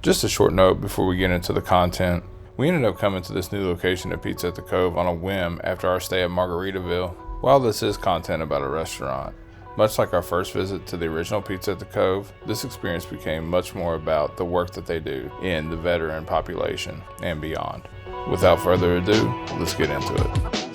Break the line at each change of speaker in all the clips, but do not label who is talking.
Just a short note before we get into the content. We ended up coming to this new location at Pizza at the Cove on a whim after our stay at Margaritaville. While this is content about a restaurant, much like our first visit to the original Pizza at the Cove, this experience became much more about the work that they do in the veteran population and beyond. Without further ado, let's get into it.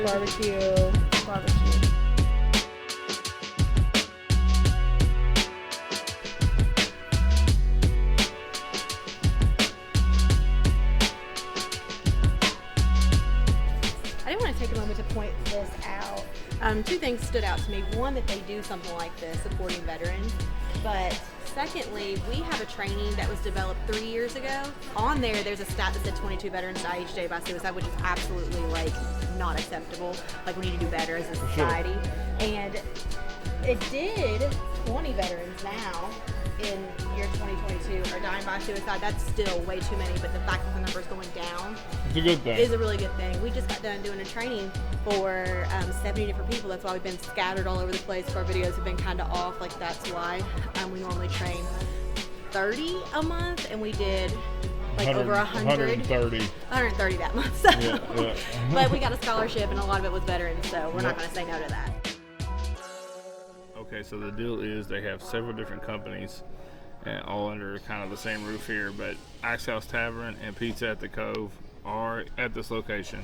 Barbecue.
I didn't want to take a moment to point this out. Two things stood out to me. One, that they do something like this, supporting veterans. But secondly, we have a training that was developed 3 years ago. On there's a stat that said 22 veterans die each day by suicide, which is absolutely not acceptable. We need to do better as a society. Sure. And it did 20 veterans now in year 2022 are dying by suicide. That's still way too many, but the fact that the number's going down is a really good thing. We just got done doing a training for 70 different people. That's why we've been scattered all over the place. Our videos have been kind of off. That's why we normally train 30 a month, and we did over 130 that month. So. Yeah. But we got a scholarship, and a lot of it was veterans, so we're not going to say no to that.
Okay, so the deal is they have several different companies all under kind of the same roof here, but Axe House Tavern and Pizza at the Cove are at this location.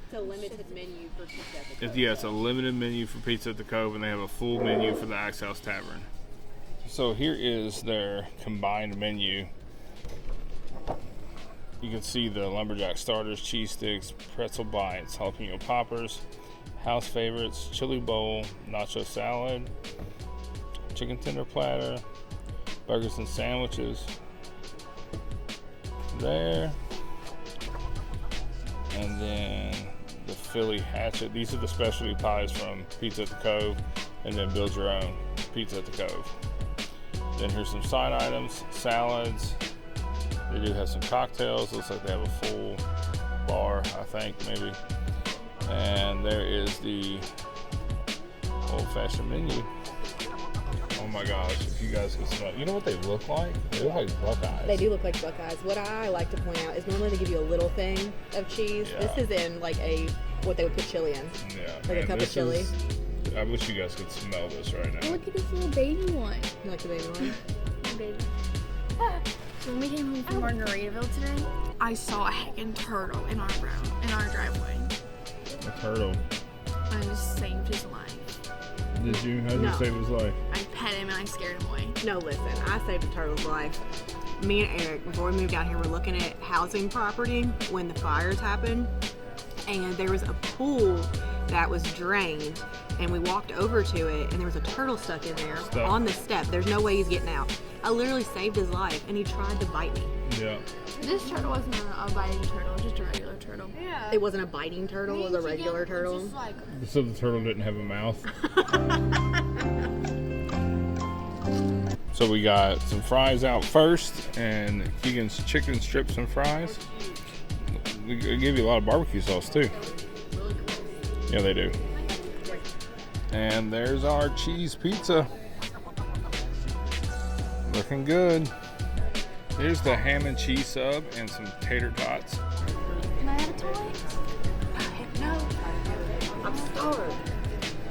It's a limited menu for Pizza at the Cove.
Yeah, it's a limited menu for Pizza at the Cove, and they have a full menu for the Axe House Tavern. So here is their combined menu. You can see the lumberjack starters, cheese sticks, pretzel bites, jalapeno poppers, house favorites, chili bowl, nacho salad, chicken tender platter, burgers and sandwiches there, and then the Philly hatchet. These are the specialty pies from Pizza at the Cove, and then build your own Pizza at the Cove. Then here's some side items, salads. They do have some cocktails. Looks like they have a full bar, I think, maybe. And there is the old-fashioned menu. Oh my gosh, if you guys could smell. You know what they look like? They look like Buckeyes.
They do look like Buckeyes. What I like to point out is normally they give you a little thing of cheese. Yeah. This is in what they would put chili in.
Yeah.
A cup of chili.
I wish you guys could smell this right now.
Look at this little baby one.
You like the baby one?
Baby. So when we came home from Margaritaville today, I saw a heckin' turtle in our driveway.
A turtle.
And I just saved his life.
Did you? How did you save his life?
I pet him and I scared him away.
No, listen, I saved a turtle's life. Me and Eric, before we moved out here, we're looking at housing property when the fires happened, and there was a pool that was drained, and we walked over to it, and there was a turtle stuck in there on the step. There's no way he's getting out. I literally saved his life, and he tried to bite me.
Yeah.
This turtle wasn't a biting turtle, just a regular turtle. Yeah.
It wasn't a biting turtle, it was a regular turtle.
So the turtle didn't have a mouth? So we got some fries out first, and Keegan's chicken strips and fries. They give you a lot of barbecue sauce too. Yeah, they do. And there's our cheese pizza. Looking good. Here's the ham and cheese sub and some tater tots.
Can I have a toy? Heck no. I'm starved.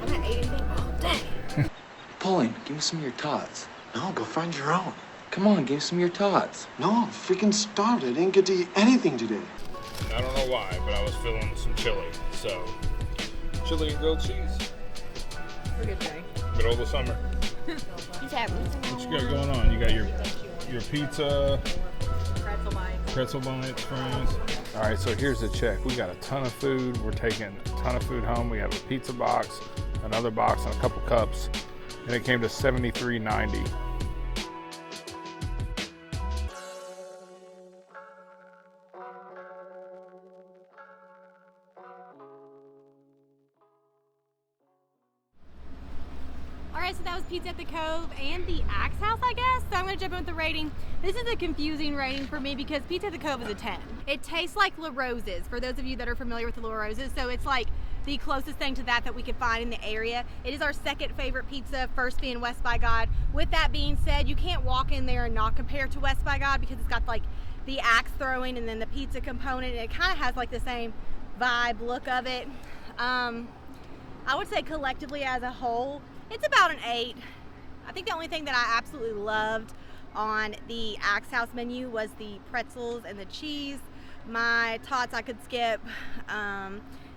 I haven't ate anything all day.
Pauline, give me some of your tots.
No, go find your own.
Come on, give me some of your tots.
No, I'm freaking starved. I didn't get to eat anything today.
I don't know why, but I was feeling some chili. So, chili and grilled cheese.
For a good day.
Middle of the summer.
TAVERN.
What you got going on? You got your pizza,
Pretzel bites.
pretzel bites, fries. All right, so here's the check. We got a ton of food. We're taking a ton of food home. We have a pizza box, another box, and a couple cups, and it came to $73.90.
Alright, so that was Pizza at the Cove and the Axe House, I guess. So I'm gonna jump in with the rating. This is a confusing rating for me because Pizza at the Cove is a 10. It tastes like La Rosa's, for those of you that are familiar with the La Rosa's. So it's like the closest thing to that we could find in the area. It is our second favorite pizza, first being West by God. With that being said, you can't walk in there and not compare it to West by God because it's got like the axe throwing and then the pizza component, and it kind of has like the same vibe, look of it. I would say collectively as a whole, it's about an 8. I think the only thing that I absolutely loved on the Axe House menu was the pretzels and the cheese. My tots I could skip,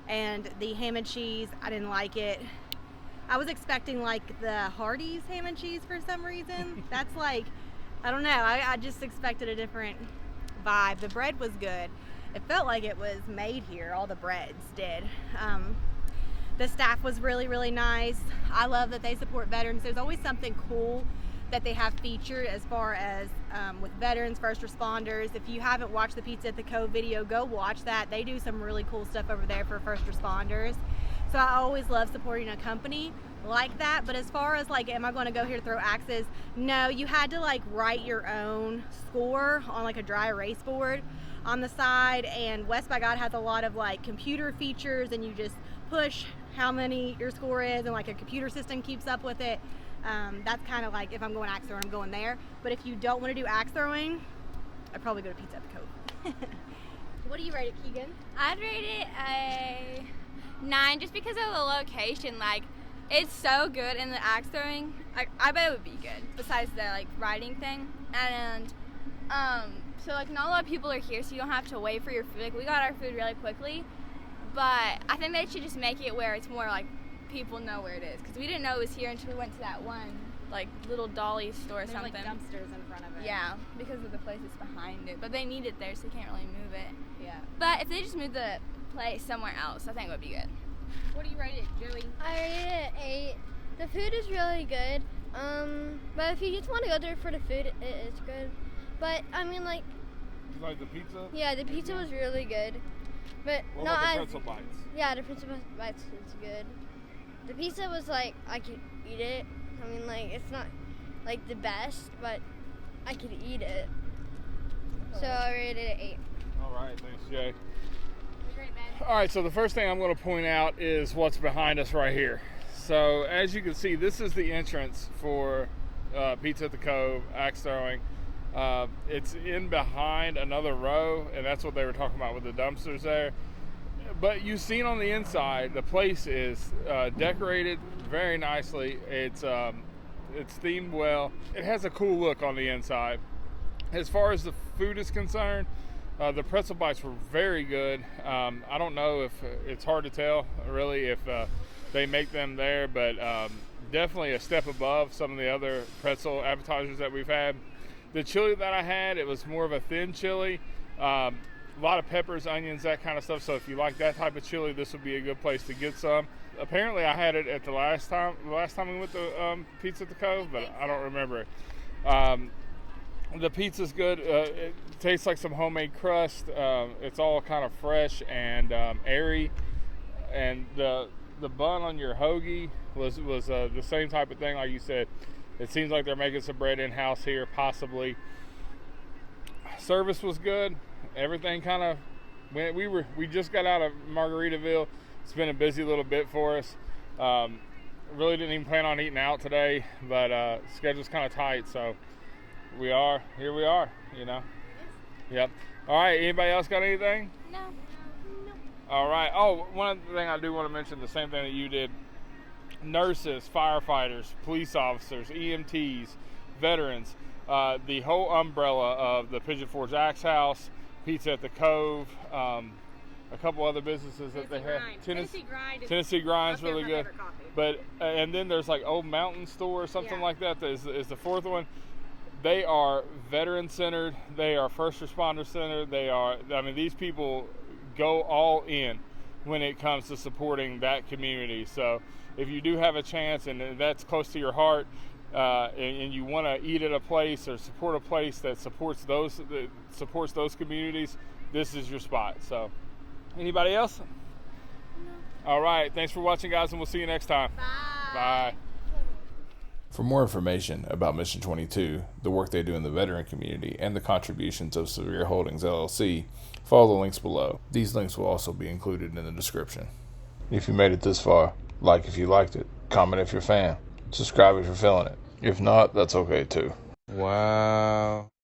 and the ham and cheese, I didn't like it. I was expecting like the Hardee's ham and cheese for some reason. That's like, I don't know, I just expected a different vibe. The bread was good. It felt like it was made here, all the breads did. The staff was really, really nice. I love that they support veterans. There's always something cool that they have featured as far as with veterans, first responders. If you haven't watched the Pizza at the Cove video, go watch that. They do some really cool stuff over there for first responders. So I always love supporting a company like that. But as far as like, am I going to go here to throw axes? No, you had to like write your own score on like a dry erase board on the side. And West by God has a lot of like computer features, and you just push how many your score is, and like a computer system keeps up with it. That's kind of like if I'm going axe throwing, I'm going there. But if you don't want to do axe throwing, I'd probably go to Pizza at the Cove. What do you rate it, Keegan?
I'd rate it a 9 just because of the location. Like, it's so good in the axe throwing. I bet it would be good besides the like riding thing. And so like not a lot of people are here, so you don't have to wait for your food. Like, we got our food really quickly. But I think they should just make it where it's more like people know where it is, because we didn't know it was here until we went to that one like little dolly store or
There's
something.
like dumpsters in front of it.
Yeah, because of the place that's behind it. But they need it there, so they can't really move it.
Yeah.
But if they just move the place somewhere else, I think it would be good.
What do you rate it, Joey?
I rate it an 8. The food is really good. But if you just want to go there for the food, it is good. But I mean, like,
You like the pizza?
yeah, the pizza was really good. But
What
not
about the
as
pretzel bites?
yeah, the pretzel bites is good. The pizza was like I could eat it. I mean, like, it's not like the best, but I could eat it. So I rated it 8.
All right, thanks, Jay.
Great, man.
All right, so the first thing I'm going to point out is what's behind us right here. So as you can see, this is the entrance for Pizza at the Cove, axe throwing. It's in behind another row, and that's what they were talking about with the dumpsters there. But you've seen on the inside, the place is decorated very nicely. It's themed well. It has a cool look on the inside. As far as the food is concerned, the pretzel bites were very good. I don't know if it's hard to tell really if they make them there, but definitely a step above some of the other pretzel appetizers that we've had. The chili that I had, it was more of a thin chili. A lot of peppers, onions, that kind of stuff. So if you like that type of chili, this would be a good place to get some. Apparently, I had it at the last time we went to Pizza at the Cove, but I don't remember it. The pizza's good. It tastes like some homemade crust. It's all kind of fresh and airy. And the bun on your hoagie was the same type of thing, like you said. It seems like they're making some bread in-house here, possibly. Service was good. Everything kind of went. We just got out of Margaritaville. It's been a busy little bit for us. Really didn't even plan on eating out today, but schedule's kind of tight, so here we are, you know. Yep. All right, anybody else got anything?
No.
All right. Oh, one other thing I do want to mention, the same thing that you did. Nurses, firefighters, police officers, EMTs, veterans, the whole umbrella of the Pigeon Forge Axe House, Pizza at the Cove, a couple other businesses that they have.
Tennessee Grind.
Tennessee Grind's
my
really good.
favorite coffee.
But and then there's like Old Mountain Store or something
Yeah.
like that is the fourth one. They are veteran centered. They are first responder centered. These people go all in when it comes to supporting that community. So if you do have a chance and that's close to your heart, and you want to eat at a place or support a place that supports those communities, this is your spot. So anybody else? No. All right. Thanks for watching, guys, and we'll see you next time. Bye. For more information about Mission 22, the work they do in the veteran community, and the contributions of Severe Holdings LLC, follow the links below. These links will also be included in the description. If you made it this far, like if you liked it, comment if you're a fan, subscribe if you're feeling it. If not, that's okay too. Wow.